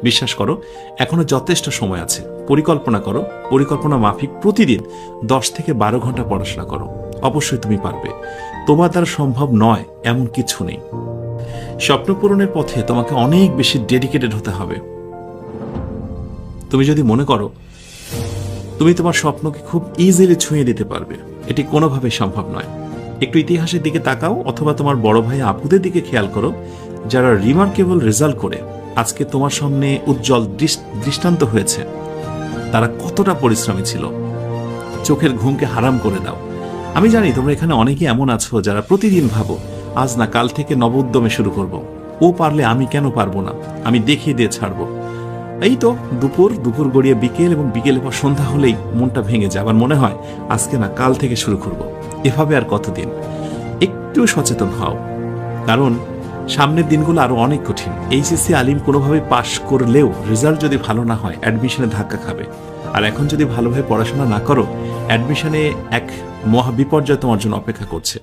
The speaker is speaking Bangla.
বিশ্বাস করো, এখনো যথেষ্ট সময় আছে। পরিকল্পনা করো, পরিকল্পনা মাফিক প্রতিদিন 10 থেকে 12 ঘন্টা পড়াশোনা করো। অবশ্যই তুমি পারবে। তোমার দ্বারা সম্ভব নয় এমন কিছু নেই। স্বপ্ন পূরণের পথে তোমাকে অনেক বেশি ডেডিকেটেড হতে হবে। তুমি যদি মনে করো তুমি তোমার স্বপ্নকে খুব ইজিলি ছুঁয়ে দিতে পারবে, এটি কোনোভাবেই সম্ভব নয়। একটু ইতিহাসের দিকে তাকাও, অথবা তোমার বড় ভাই আপুদের দিকে খেয়াল করো, যারা রিমার্কেবল রেজাল্ট করে আজকে তোমার সামনে উজ্জ্বল দৃষ্টান্ত হয়েছে। তারা কতটা পরিশ্রমী ছিল। চোখের ঘুমকে হারাম করে দাও। আমি জানি তোমরা এখানে অনেকেই এমন আছো যারা প্রতিদিন ভাবো, আজ না কাল থেকে নব উদ্যমে শুরু করব। ও পারলে আমি কেন পারবো না, আমি দেখিয়ে দিয়ে ছাড়বো। এই তো দুপুর গড়িয়ে বিকেল, এবং বিকেলের পর সন্ধ্যা হলেই মনটা ভেঙে যায়। আবার মনে হয় আজকে না কাল থেকে শুরু করব। এভাবে আর কতদিন? একটু সচেতন হও, কারণ সামনের দিনগুলো আরো অনেক কঠিন। এইচএসসি আলিম কোনোভাবে পাশ করলেও রেজাল্ট যদি ভালো না হয় অ্যাডমিশনে ধাক্কা খাবে। আর এখন যদি ভালোভাবে পড়াশোনা না করো, অ্যাডমিশনে এক মহা বিপর্যয় তোমার জন্য অপেক্ষা করছে।